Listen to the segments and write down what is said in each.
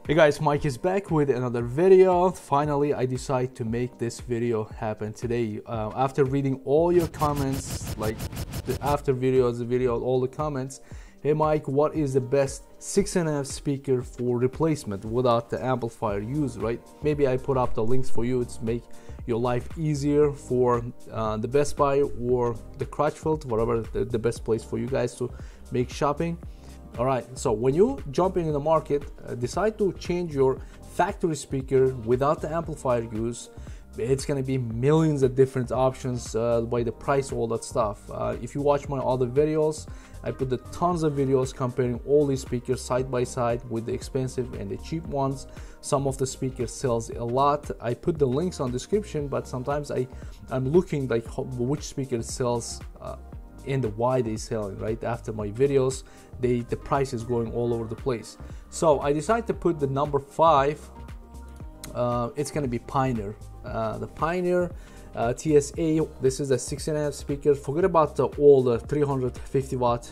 Hey guys, Mike is back with another video. Finally, I decided to make this video happen today. After reading all your comments, like after the video, all the comments, hey Mike, what is the best 6.5 speaker for replacement without the amplifier use, right? Maybe I put up the links for you to make your life easier for the Best Buy or the Crutchfield, whatever the best place for you guys to make shopping. All right, so when you jump in the market, decide to change your factory speaker without the amplifier use. It's gonna be millions of different options by the price, all that stuff. If you watch my other videos, I put the tons of videos comparing all these speakers side by side with the expensive and the cheap ones. Some of the speakers sells a lot. I put the links on description, but sometimes I'm looking like which speaker sells and why they selling, right? After my videos, the price is going all over the place. So I decided to put the number 5. It's gonna be Pioneer. The Pioneer TS-A. This is a 6.5 speaker. Forget about all the 350 watt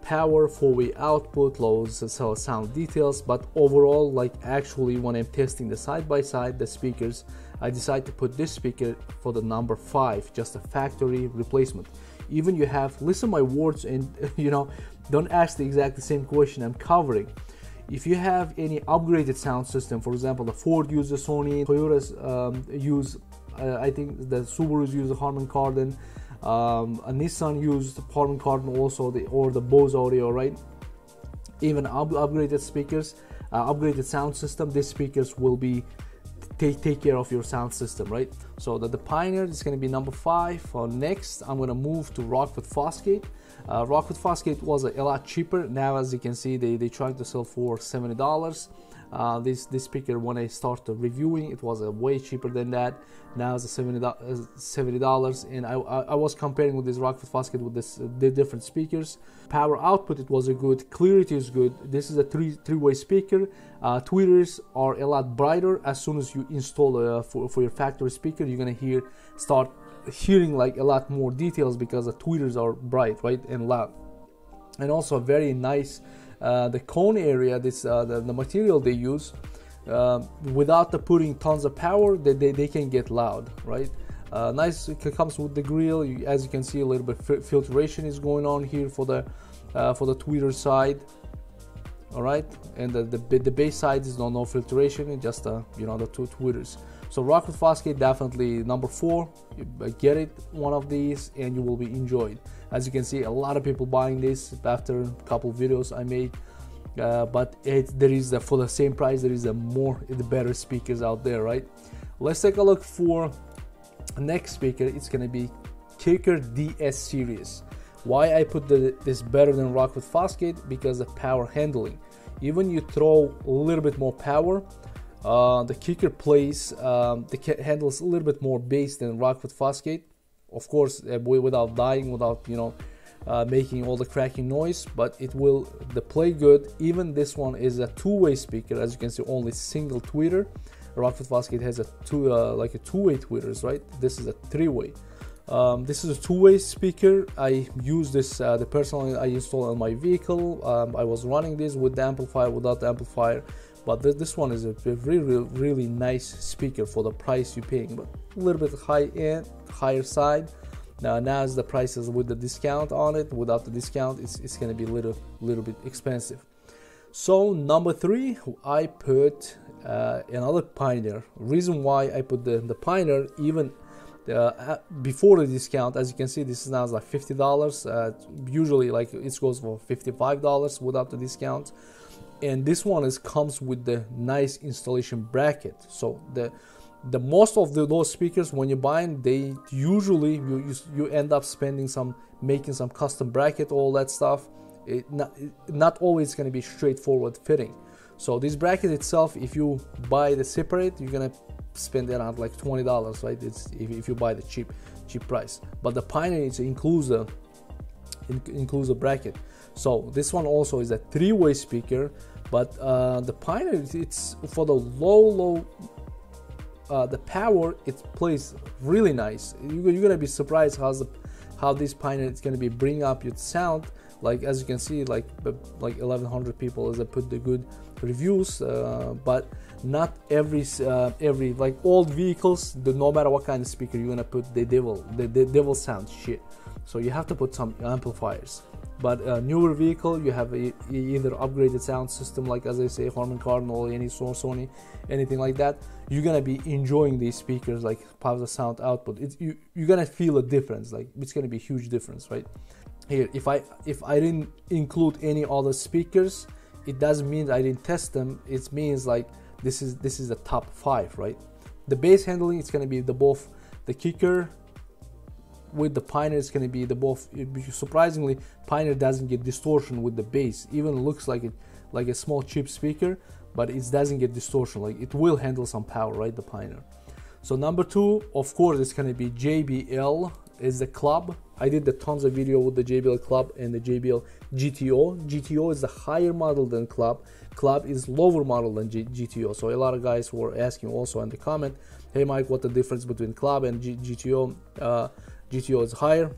power, 4-way output, loads, sound details. But overall, like actually when I'm testing the side by side the speakers, I decided to put this speaker for the number 5, just a factory replacement. Even you have, listen my words, and you know, don't ask the exact same question I'm covering. If you have any upgraded sound system, for example, the Ford uses Sony, Toyota's use, I think the Subarus use the Harman Kardon, a Nissan used Harman Kardon also, or the Bose Audio, right? Even upgraded speakers, upgraded sound system, these speakers will be take care of your sound system, right? So the Pioneer is going to be number 5. Next, I'm going to move to Rockford Fosgate. Rockford Fosgate was a lot cheaper. Now, as you can see, they trying to sell for $70. This speaker, when I started reviewing, it was way cheaper than that. Now it's $70, and I was comparing with this Rockford Fosgate with the different speakers. Power output, it was a good. Clarity is good. This is a three-way speaker. Tweeters are a lot brighter. As soon as you install for your factory speaker, you're gonna start hearing like a lot more details because the tweeters are bright, right, and loud. And also very nice. The cone area, the material they use, without putting tons of power, they can get loud, right? Nice. It comes with the grill. As you can see, a little bit filtration is going on here for the tweeter side. All right, and the bass side is no filtration, and just you know, the two tweeters. So Rockford Fosgate, definitely number 4. Get it, one of these, and you will be enjoyed. As you can see, a lot of people buying this after a couple videos I made, but there is for the same price, there is the better speakers out there, right? Let's take a look for next speaker. It's gonna be Kicker DS series. Why I put this better than Rockford Fosgate? Because the power handling. Even you throw a little bit more power, the Kicker plays, handles a little bit more bass than Rockford Fosgate. Of course, without dying, without, you know, making all the cracking noise, but it will play good. Even this one is a 2-way speaker. As you can see, only single tweeter. Rockford Fosgate has like a 2-way tweeters, right? This is a 3-way. This is a 2-way speaker. I use this personally. I installed on my vehicle. I was running this with the amplifier, without the amplifier. But this one is a really nice speaker for the price you're paying, but a little bit higher side. Now as the prices with the discount on it, without the discount, it's gonna be a little bit expensive. So number 3, I put another Pioneer. Reason why I put the Pioneer, even before the discount, as you can see, this is now like $50. Usually like it goes for $55 without the discount. And this one comes with the nice installation bracket. So the most of those speakers, when you buy them, they usually you end up making some custom bracket, all that stuff. Not always going to be straightforward fitting. So this bracket itself, if you buy the separate, you're gonna spend around like $20, right? It's if you buy the cheap price. But the Pioneer includes a bracket. So this one also is a 3-way speaker, but the Pioneer, it's for the low the power, it plays really nice. You're gonna be surprised how this Pioneer is gonna be bring up your sound. Like as you can see, like 1100 people as I put the good reviews, but not every like old vehicles, no matter what kind of speaker you're gonna put, they will sound shit. So you have to put some amplifiers. But a newer vehicle, you have either upgraded sound system, like as I say, Harman Kardon or any Sony, anything like that. You're gonna be enjoying these speakers, like power sound output. You're gonna feel a difference. Like it's gonna be a huge difference, right? Here, if I didn't include any other speakers, it doesn't mean I didn't test them. It means like this is the top 5, right? The bass handling, it's gonna be both the kicker with the Pioneer. It's going to be both. Surprisingly, Pioneer doesn't get distortion with the bass. Even looks like a small cheap speaker, but it doesn't get distortion. Like it will handle some power, right? The Pioneer. So number 2, of course, it's going to be JBL. Is the Club. I did the tons of video with the JBL Club and the JBL GTO. GTO is the higher model than Club. Club is lower model than GTO. So a lot of guys were asking also in the comment, hey Mike, what the difference between Club and GTO? GTO is higher,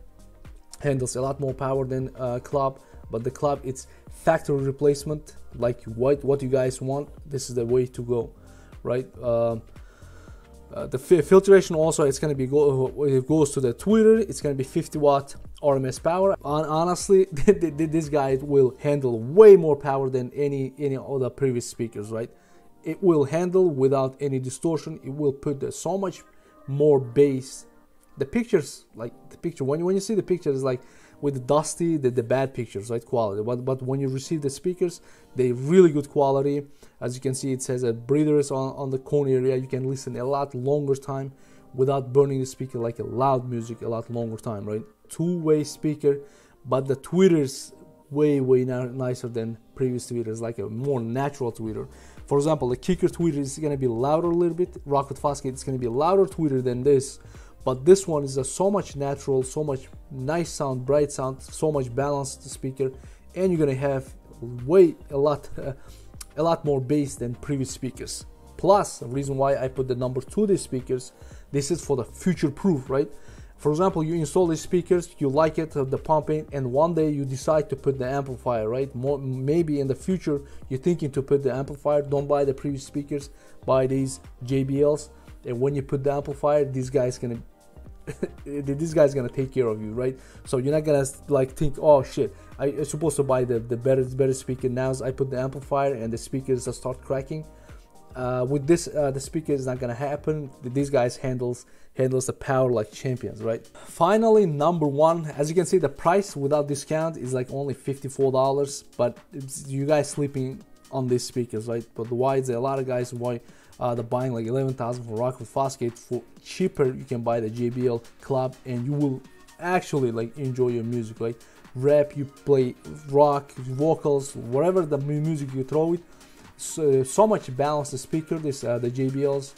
handles a lot more power than Club, but the Club, it's factory replacement, like what you guys want. This is the way to go, right? The filtration also, it's going to be it goes to the tweeter. It's going to be 50 watt RMS power. Honestly, this guy will handle way more power than any other previous speakers, right? It will handle without any distortion. It will put so much more bass. The pictures, like the picture, when you see the pictures, like with the dusty, the bad pictures, right, quality. But when you receive the speakers, they really good quality. As you can see, it says breathers on the cone area. You can listen a lot longer time without burning the speaker, like a loud music a lot longer time, right? Two-way speaker, but the tweeters way nicer than previous tweeters, like a more natural tweeter. For example, the kicker tweeter is going to be louder a little bit. Rockford Fosgate is going to be a louder tweeter than this. But this one is so much natural, so much nice sound, bright sound, so much balanced speaker, and you're gonna have a lot more bass than previous speakers. Plus, the reason why I put the number 2 these speakers, this is for the future proof, right? For example, you install these speakers, you like it, the pumping, and one day you decide to put the amplifier, right? Maybe in the future you're thinking to put the amplifier. Don't buy the previous speakers, buy these JBLs, and when you put the amplifier, this guy's gonna take care of you, right? So you're not gonna like think, oh shit, I'm supposed to buy the better speaker. Now as I put the amplifier and the speakers start cracking. With this, the speaker is not gonna happen. These guys handles the power like champions, right? Finally, number 1, as you can see, the price without discount is like only $54, but you guys sleeping on these speakers, right? But why is there a lot of guys they're buying like 11,000 for Rockford Fosgate? For cheaper, you can buy the JBL Club, and you will actually like enjoy your music, right? Rap, you play rock, vocals, whatever the music you throw it. So much balanced the speaker. The JBLs,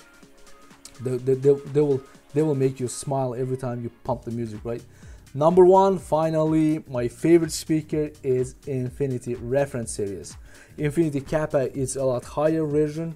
they will make you smile every time you pump the music, right? Number 1, finally, my favorite speaker is Infinity Reference Series. Infinity Kappa is a lot higher version,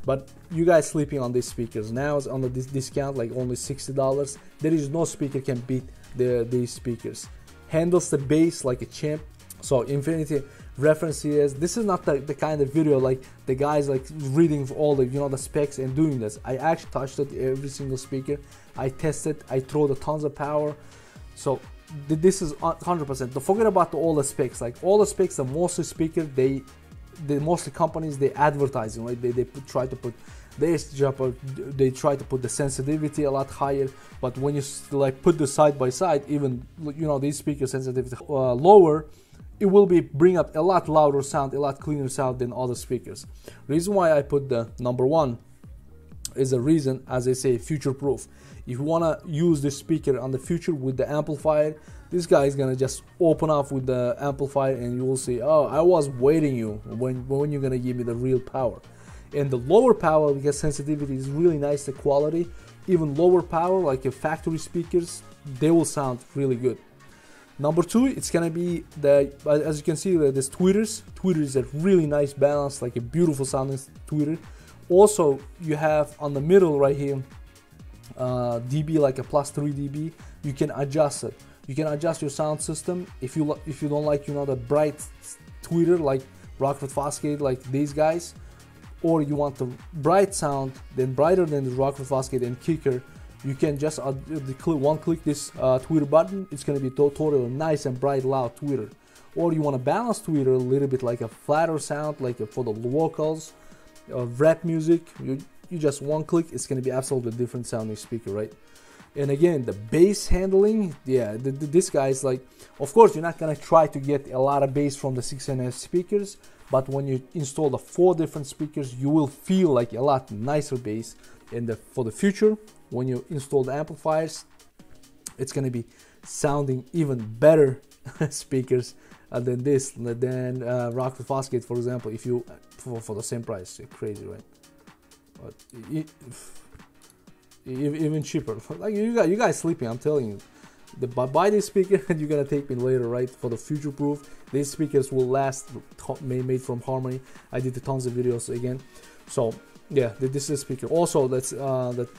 but you guys sleeping on these speakers. Now it's on the discount, like only $60. There is no speaker can beat these speakers. Handles the bass like a champ. So Infinity Reference Series, this is not the kind of video like the guys like reading all the the specs and doing this. I actually touched it, every single speaker. I tested, I throw the tons of power. So this is 100%. Don't forget about all the specs. Like all the specs, the mostly speaker, mostly companies, they advertising, right? They try to put they try to put the sensitivity a lot higher, but when you like put the side by side, even these speaker sensitivity lower, it will bring up a lot louder sound, a lot cleaner sound than other speakers. Reason why I put the number 1 is a reason, as I say, future proof. If you want to use this speaker on the future with the amplifier, this guy is gonna just open up with the amplifier and you will see, oh, I was waiting you when you're gonna give me the real power. And the lower power, because sensitivity is really nice, the quality, even lower power like your factory speakers, they will sound really good. Number 2, it's gonna be as you can see, this tweeters. Tweeter is a really nice balance, like a beautiful sounding tweeter. Also, you have on the middle right here, dB, like a +3 dB. You can adjust it. You can adjust your sound system if you don't like the bright tweeter, like Rockford Fosgate like these guys, or you want the bright sound, then brighter than the Rockford Fosgate and kicker, you can just one click this tweeter button. It's going to be totally nice and bright, loud tweeter. Or you want a balanced tweeter, a little bit like a flatter sound, like for the vocals, rap music. You just one click, it's going to be absolutely different sounding speaker, right? And again, the bass handling, yeah, this guy's like, of course, you're not going to try to get a lot of bass from the 6NF speakers, but when you install the 4 different speakers, you will feel like a lot nicer bass. And for the future, when you install the amplifiers, it's going to be sounding even better speakers than Rockford Fosgate, for example. If you for the same price, crazy, right? But even cheaper. Like you guys sleeping, I'm telling you. Buy this speaker and you're gonna take me later, right? For the future proof. These speakers will last, made from Harmony. I did tons of videos again. So yeah, this is a speaker. Also, that's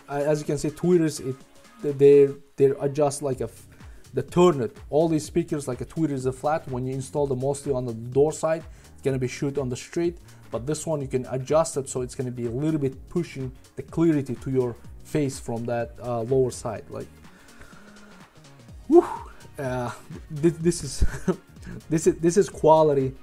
as you can see, tweeters, they adjust like the turn it. All these speakers, like a tweeter is a flat. When you install them mostly on the door side, it's gonna be shoot on the straight. But this one you can adjust it so it's gonna be a little bit pushing the clarity to your face from that lower side. Like, whew, this is this is quality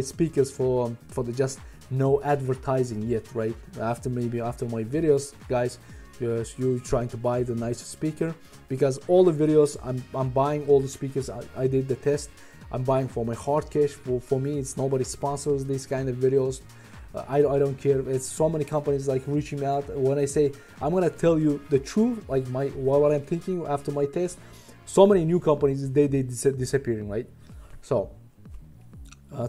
speakers for the just no advertising yet, right? After my videos, guys, you're trying to buy the nicest speaker, because all the videos I'm buying all the speakers. I did the test. I'm buying for my hard cash. For me, it's nobody sponsors these kind of videos. I don't care. It's so many companies like reaching me out. When I say I'm gonna tell you the truth, like what I'm thinking after my test, so many new companies they disappearing, right? So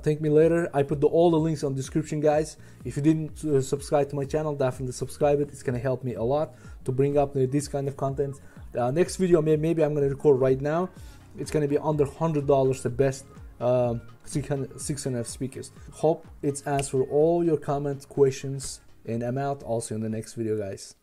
thank me later. I put all the links on the description, guys. If you didn't subscribe to my channel, definitely subscribe it. It's gonna help me a lot to bring up this kind of content. Next video, maybe I'm gonna record right now. It's gonna be under $100, the best 6NF speakers. Hope it's answered all your comments, questions, and I'm out. Also in the next video, guys.